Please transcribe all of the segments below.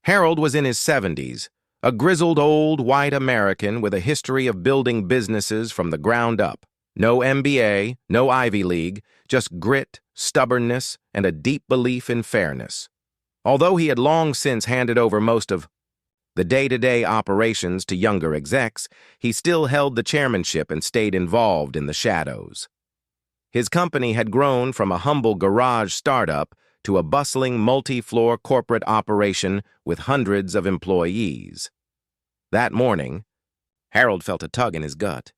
Harold was in his 70s, a grizzled old white American with a history of building businesses from the ground up. No MBA, no Ivy League, just grit, stubbornness, and a deep belief in fairness. Although he had long since handed over most of the day-to-day operations to younger execs, he still held the chairmanship and stayed involved in the shadows. His company had grown from a humble garage startup to a bustling multi-floor corporate operation with hundreds of employees. That morning, Harold felt a tug in his gut.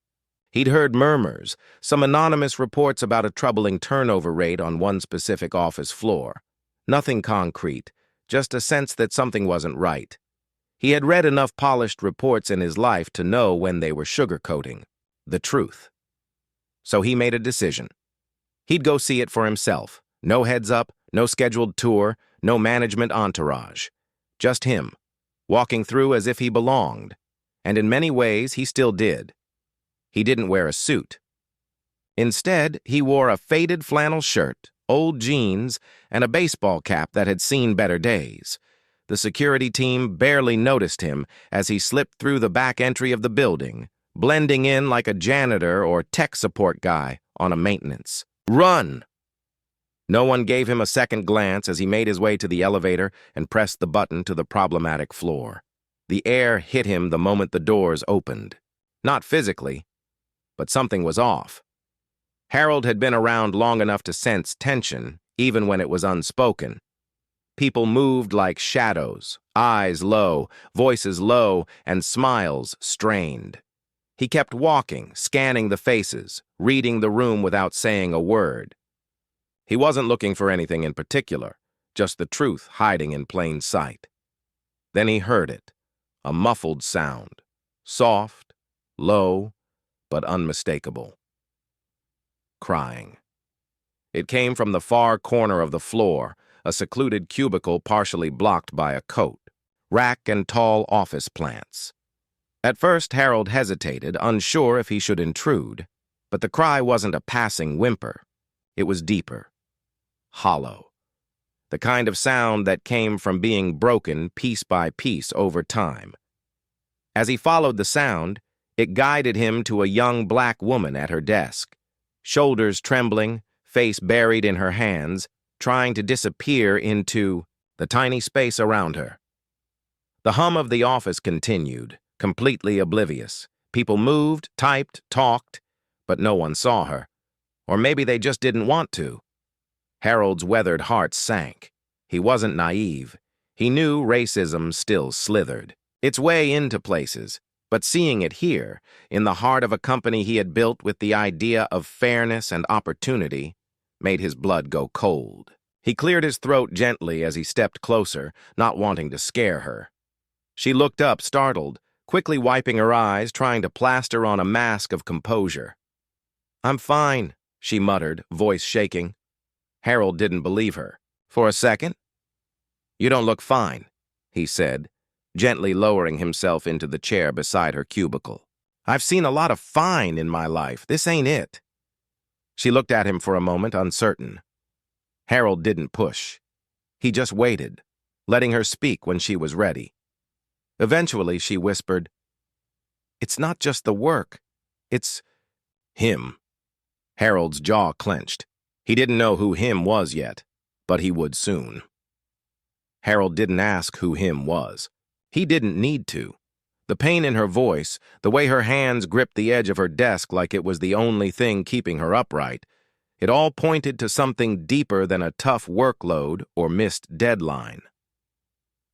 He'd heard murmurs, some anonymous reports about a troubling turnover rate on one specific office floor. Nothing concrete, just a sense that something wasn't right. He had read enough polished reports in his life to know when they were sugarcoating the truth. So he made a decision. He'd go see it for himself. No heads up, no scheduled tour, no management entourage. Just him, walking through as if he belonged. And in many ways, he still did. He didn't wear a suit. Instead, he wore a faded flannel shirt, old jeans, and a baseball cap that had seen better days. The security team barely noticed him as he slipped through the back entry of the building, blending in like a janitor or tech support guy on a maintenance. Run! No one gave him a second glance as he made his way to the elevator and pressed the button to the problematic floor. The air hit him the moment the doors opened. Not physically, but something was off. Harold had been around long enough to sense tension, even when it was unspoken. People moved like shadows, eyes low, voices low, and smiles strained. He kept walking, scanning the faces, reading the room without saying a word. He wasn't looking for anything in particular, just the truth hiding in plain sight. Then he heard it, a muffled sound, soft, low, but unmistakable. Crying. It came from the far corner of the floor, a secluded cubicle partially blocked by a coat, rack and tall office plants. At first, Harold hesitated, unsure if he should intrude, but the cry wasn't a passing whimper. It was deeper, hollow, the kind of sound that came from being broken piece by piece over time. As he followed the sound, it guided him to a young black woman at her desk, shoulders trembling, face buried in her hands, trying to disappear into the tiny space around her. The hum of the office continued, completely oblivious. People moved, typed, talked, but no one saw her. Or maybe they just didn't want to. Harold's weathered heart sank. He wasn't naive. He knew racism still slithered its way into places, but seeing it here, in the heart of a company he had built with the idea of fairness and opportunity, made his blood go cold. He cleared his throat gently as he stepped closer, not wanting to scare her. She looked up, startled, quickly wiping her eyes, trying to plaster on a mask of composure. "I'm fine," she muttered, voice shaking. Harold didn't believe her. "For a second?" "You don't look fine," he said, gently lowering himself into the chair beside her cubicle. "I've seen a lot of fine in my life. This ain't it." She looked at him for a moment, uncertain. Harold didn't push. He just waited, letting her speak when she was ready. Eventually, she whispered, "It's not just the work. It's him." Harold's jaw clenched. He didn't know who him was yet, but he would soon. Harold didn't ask who him was. He didn't need to. The pain in her voice, the way her hands gripped the edge of her desk like it was the only thing keeping her upright, it all pointed to something deeper than a tough workload or missed deadline.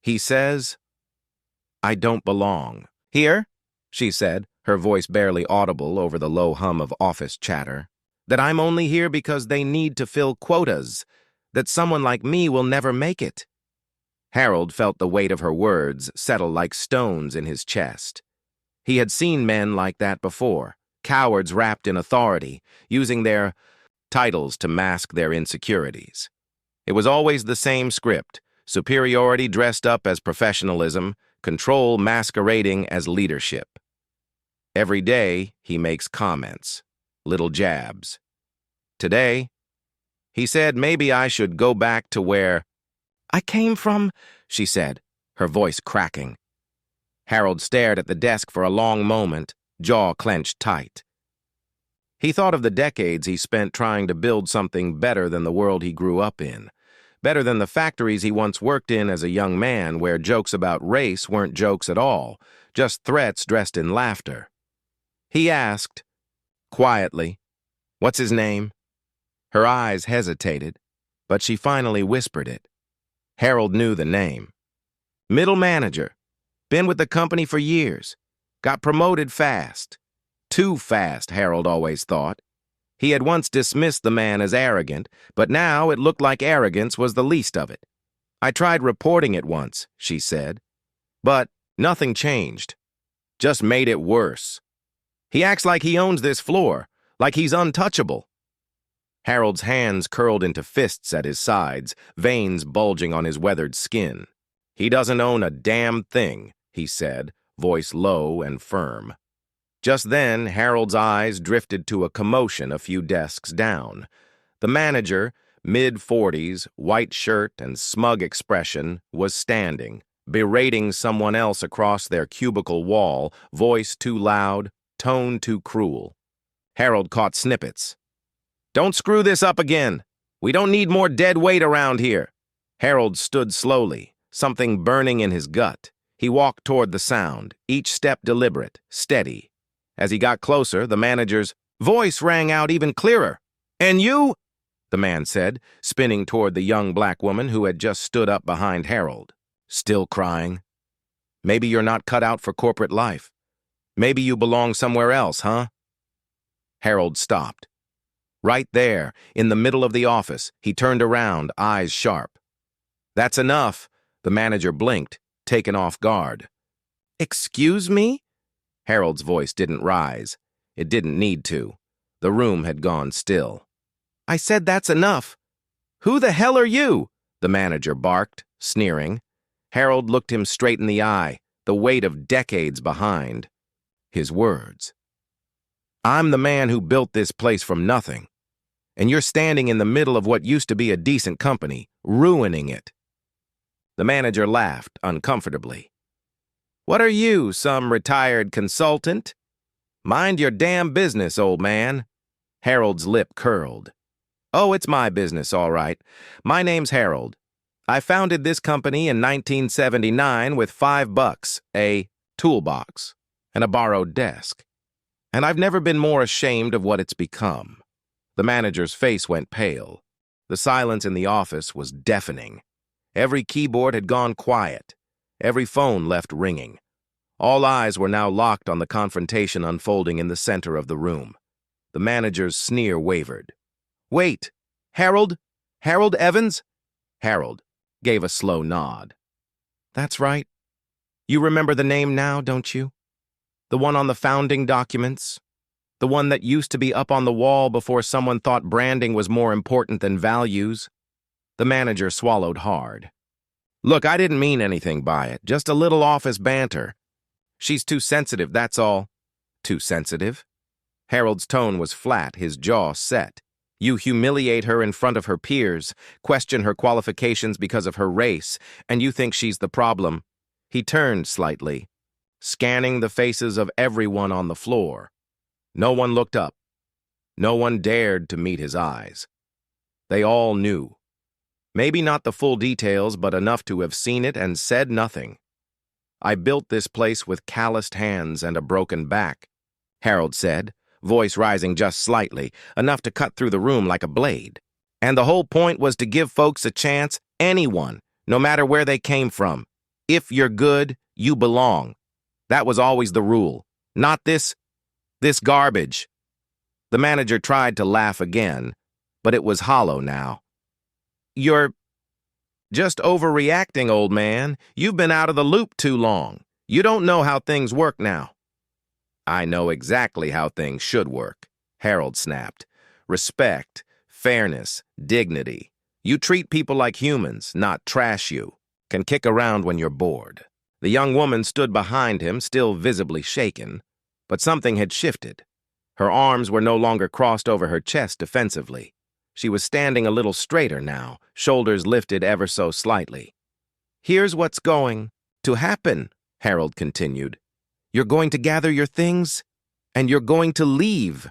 He says, "I don't belong." "Here," she said, her voice barely audible over the low hum of office chatter, "that I'm only here because they need to fill quotas, that someone like me will never make it." Harold felt the weight of her words settle like stones in his chest. He had seen men like that before, cowards wrapped in authority, using their titles to mask their insecurities. It was always the same script, superiority dressed up as professionalism, control masquerading as leadership. Every day, he makes comments, little jabs. Today, he said maybe I should go back to where I came from, she said, her voice cracking. Harold stared at the desk for a long moment, jaw clenched tight. He thought of the decades he spent trying to build something better than the world he grew up in, better than the factories he once worked in as a young man, where jokes about race weren't jokes at all, just threats dressed in laughter. He asked, quietly, "What's his name?" Her eyes hesitated, but she finally whispered it. Harold knew the name. Middle manager. Been with the company for years. Got promoted fast. Too fast, Harold always thought. He had once dismissed the man as arrogant, but now it looked like arrogance was the least of it. "I tried reporting it once," she said. "But nothing changed. Just made it worse. He acts like he owns this floor, like he's untouchable." Harold's hands curled into fists at his sides, veins bulging on his weathered skin. "He doesn't own a damn thing," he said, voice low and firm. Just then, Harold's eyes drifted to a commotion a few desks down. The manager, mid-40s, white shirt and smug expression, was standing, berating someone else across their cubicle wall, voice too loud, tone too cruel. Harold caught snippets. "Don't screw this up again. We don't need more dead weight around here." Harold stood slowly, something burning in his gut. He walked toward the sound, each step deliberate, steady. As he got closer, the manager's voice rang out even clearer. "And you?" the man said, spinning toward the young black woman who had just stood up behind Harold. "Still crying? Maybe you're not cut out for corporate life. Maybe you belong somewhere else, huh?" Harold stopped. Right there, in the middle of the office, he turned around, eyes sharp. "That's enough," the manager blinked, taken off guard. "Excuse me?" Harold's voice didn't rise. It didn't need to. The room had gone still. "I said that's enough." "Who the hell are you?" the manager barked, sneering. Harold looked him straight in the eye, the weight of decades behind. His words. "I'm the man who built this place from nothing. And you're standing in the middle of what used to be a decent company, ruining it." The manager laughed uncomfortably. "What are you, some retired consultant?" "Mind your damn business, old man." Harold's lip curled. "Oh, it's my business, all right. My name's Harold. I founded this company in 1979 with $5, a toolbox, and a borrowed desk. And I've never been more ashamed of what it's become." The manager's face went pale. The silence in the office was deafening. Every keyboard had gone quiet. Every phone left ringing. All eyes were now locked on the confrontation unfolding in the center of the room. The manager's sneer wavered. "Wait, Harold? Harold Evans?" Harold gave a slow nod. "That's right. You remember the name now, don't you? The one on the founding documents? The one that used to be up on the wall before someone thought branding was more important than values?" The manager swallowed hard. "Look, I didn't mean anything by it, just a little office banter. She's too sensitive, that's all." "Too sensitive?" Harold's tone was flat, his jaw set. "You humiliate her in front of her peers, question her qualifications because of her race, and you think she's the problem." He turned slightly, scanning the faces of everyone on the floor. No one looked up. No one dared to meet his eyes. They all knew. Maybe not the full details, but enough to have seen it and said nothing. "I built this place with calloused hands and a broken back," Harold said, voice rising just slightly, enough to cut through the room like a blade. "And the whole point was to give folks a chance, anyone, no matter where they came from. If you're good, you belong. That was always the rule. Not this garbage." The manager tried to laugh again, but it was hollow now. "You're just overreacting, old man. You've been out of the loop too long. You don't know how things work now." "I know exactly how things should work," Harold snapped. "Respect, fairness, dignity. You treat people like humans, not trash you. Can kick around when you're bored." The young woman stood behind him, still visibly shaken, but something had shifted. Her arms were no longer crossed over her chest defensively. She was standing a little straighter now, shoulders lifted ever so slightly. "Here's what's going," To happen, Harold continued. You're going to gather your things, and you're going to leave.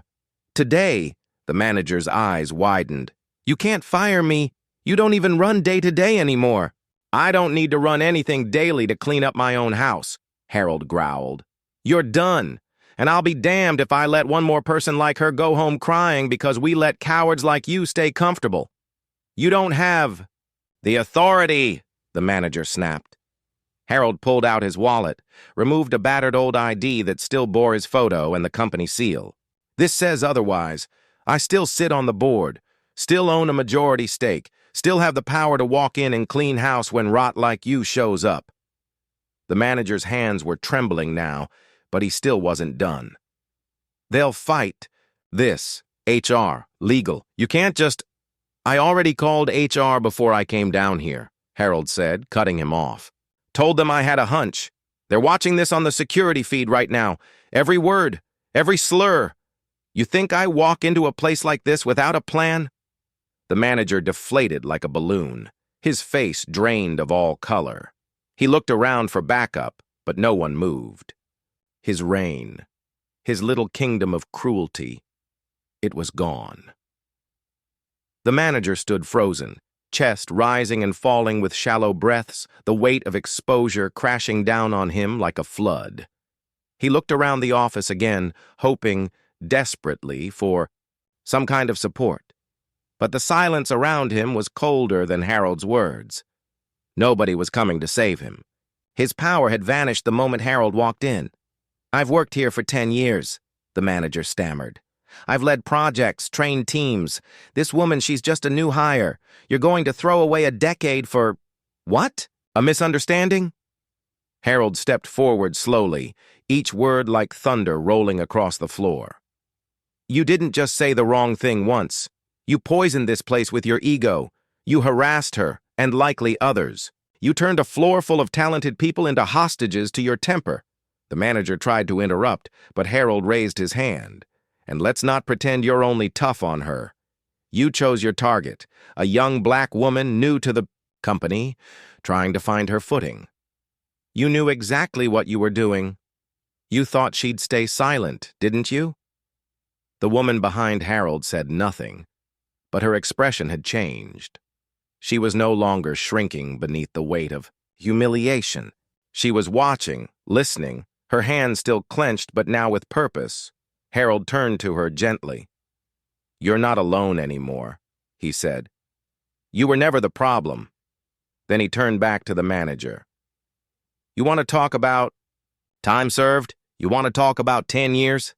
Today, the manager's eyes widened. You can't fire me. You don't even run day to day anymore. I don't need to run anything daily to clean up my own house, Harold growled. You're done, and I'll be damned if I let one more person like her go home crying because we let cowards like you stay comfortable. You don't have the authority, the manager snapped. Harold pulled out his wallet, removed a battered old ID that still bore his photo and the company seal. This says otherwise. I still sit on the board, still own a majority stake, still have the power to walk in and clean house when rot like you shows up. The manager's hands were trembling now, but he still wasn't done. They'll fight. This, HR, legal. You can't just... I already called HR before I came down here, Harold said, cutting him off. Told them I had a hunch. They're watching this on the security feed right now. Every word, every slur. You think I walk into a place like this without a plan? The manager deflated like a balloon, his face drained of all color. He looked around for backup, but no one moved. His reign, his little kingdom of cruelty, it was gone. The manager stood frozen, chest rising and falling with shallow breaths, the weight of exposure crashing down on him like a flood. He looked around the office again, hoping desperately for some kind of support. But the silence around him was colder than Harold's words. Nobody was coming to save him. His power had vanished the moment Harold walked in. I've worked here for 10 years, the manager stammered. I've led projects, trained teams. This woman, she's just a new hire. You're going to throw away a decade for... What? A misunderstanding? Harold stepped forward slowly, each word like thunder rolling across the floor. You didn't just say the wrong thing once. You poisoned this place with your ego. You harassed her, and likely others. You turned a floor full of talented people into hostages to your temper. The manager tried to interrupt, but Harold raised his hand. And let's not pretend you're only tough on her. You chose your target, a young black woman new to the company, trying to find her footing. You knew exactly what you were doing. You thought she'd stay silent, didn't you? The woman behind Harold said nothing, but her expression had changed. She was no longer shrinking beneath the weight of humiliation. She was watching, listening, her hands still clenched but now with purpose. Harold turned to her gently. You're not alone anymore, he said. You were never the problem. Then he turned back to the manager. You want to talk about time served? You want to talk about 10 years?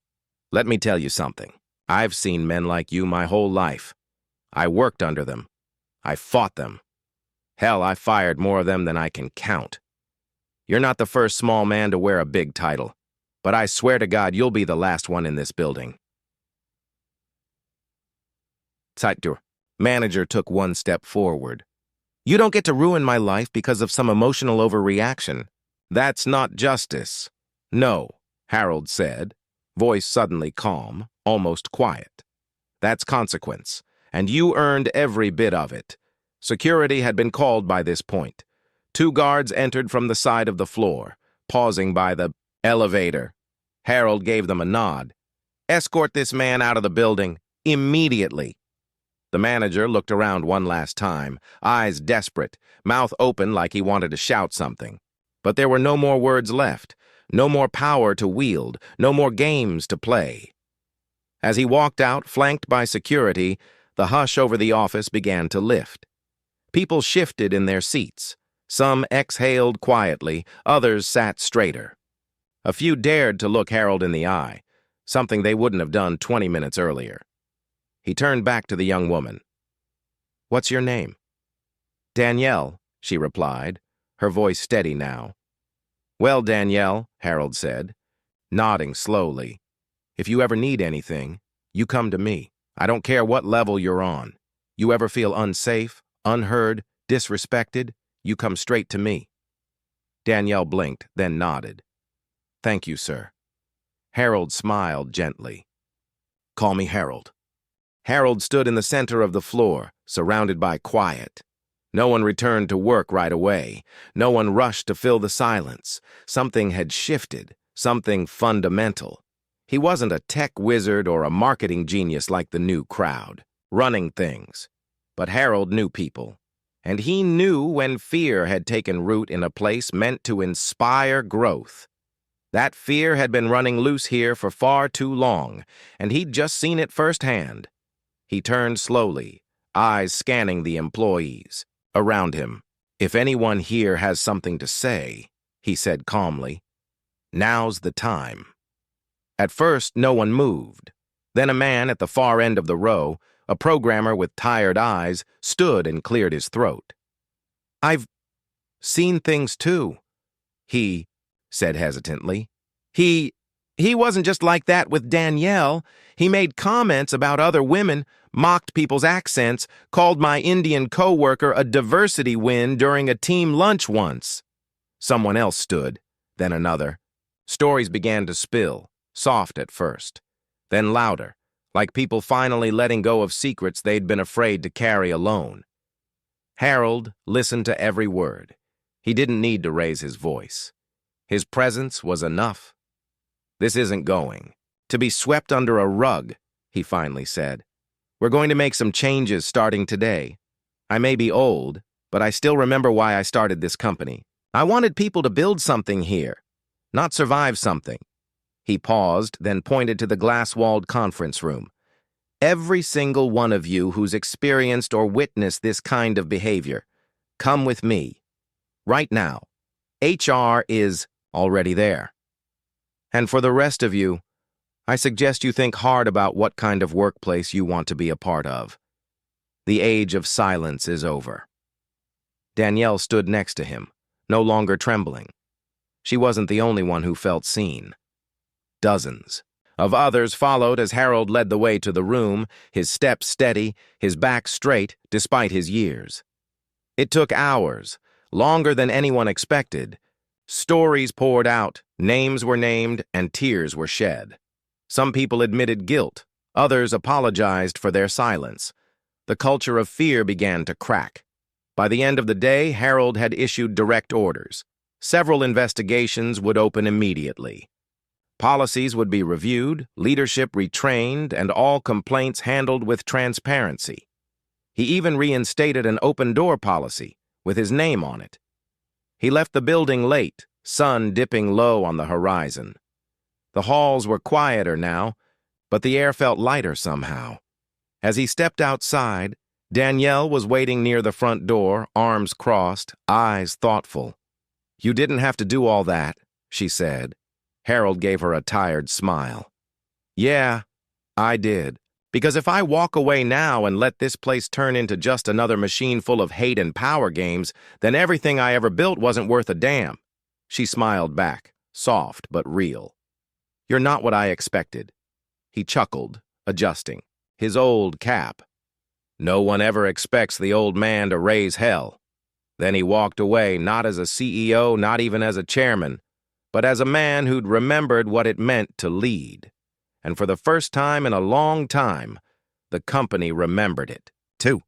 Let me tell you something. I've seen men like you my whole life. I worked under them. I fought them. Hell, I fired more of them than I can count. You're not the first small man to wear a big title, but I swear to God you'll be the last one in this building. Zeitur. Manager took one step forward. You don't get to ruin my life because of some emotional overreaction. That's not justice. No, Harold said, voice suddenly calm, almost quiet. That's consequence, and you earned every bit of it. Security had been called by this point. 2 guards entered from the side of the floor, pausing by the elevator. Harold gave them a nod. Escort this man out of the building, immediately. The manager looked around one last time, eyes desperate, mouth open like he wanted to shout something. But there were no more words left, no more power to wield, no more games to play. As he walked out, flanked by security, the hush over the office began to lift. People shifted in their seats. Some exhaled quietly, others sat straighter. A few dared to look Harold in the eye, something they wouldn't have done 20 minutes earlier. He turned back to the young woman. What's your name? Danielle, she replied, her voice steady now. Well, Danielle, Harold said, nodding slowly. If you ever need anything, you come to me. I don't care what level you're on. You ever feel unsafe, unheard, disrespected, you come straight to me. Danielle blinked, then nodded. Thank you, sir. Harold smiled gently. Call me Harold. Harold stood in the center of the floor, surrounded by quiet. No one returned to work right away. No one rushed to fill the silence. Something had shifted, something fundamental. He wasn't a tech wizard or a marketing genius like the new crowd, running things. But Harold knew people, and he knew when fear had taken root in a place meant to inspire growth. That fear had been running loose here for far too long, and he'd just seen it firsthand. He turned slowly, eyes scanning the employees around him. "If anyone here has something to say," he said calmly, "now's the time." At first, no one moved. Then a man at the far end of the row, a programmer with tired eyes, stood and cleared his throat. "I've seen things too," he said hesitantly. He wasn't just like that with Danielle. He made comments about other women, mocked people's accents, called my Indian coworker a diversity win during a team lunch once. Someone else stood, then another. Stories began to spill, soft at first, then louder, like people finally letting go of secrets they'd been afraid to carry alone. Harold listened to every word. He didn't need to raise his voice. His presence was enough. "This isn't going to be swept under a rug," he finally said. "We're going to make some changes starting today. I may be old, but I still remember why I started this company. I wanted people to build something here, not survive something." He paused, then pointed to the glass-walled conference room. "Every single one of you who's experienced or witnessed this kind of behavior, come with me. Right now. HR is already there. And for the rest of you, I suggest you think hard about what kind of workplace you want to be a part of. The age of silence is over." Danielle stood next to him, no longer trembling. She wasn't the only one who felt seen. Dozens of others followed as Harold led the way to the room, his steps steady, his back straight despite his years. It took hours, longer than anyone expected. Stories poured out, names were named, and tears were shed. Some people admitted guilt, others apologized for their silence. The culture of fear began to crack. By the end of the day, Harold had issued direct orders. Several investigations would open immediately. Policies would be reviewed, leadership retrained, and all complaints handled with transparency. He even reinstated an open-door policy with his name on it. He left the building late, sun dipping low on the horizon. The halls were quieter now, but the air felt lighter somehow. As he stepped outside, Danielle was waiting near the front door, arms crossed, eyes thoughtful. "You didn't have to do all that," she said. Harold gave her a tired smile. "Yeah, I did. Because if I walk away now and let this place turn into just another machine full of hate and power games, then everything I ever built wasn't worth a damn." She smiled back, soft but real. "You're not what I expected." He chuckled, adjusting. His old cap. No one ever expects the old man to raise hell. Then he walked away, not as a CEO, not even as a chairman, but as a man who'd remembered what it meant to lead. And for the first time in a long time, the company remembered it, too.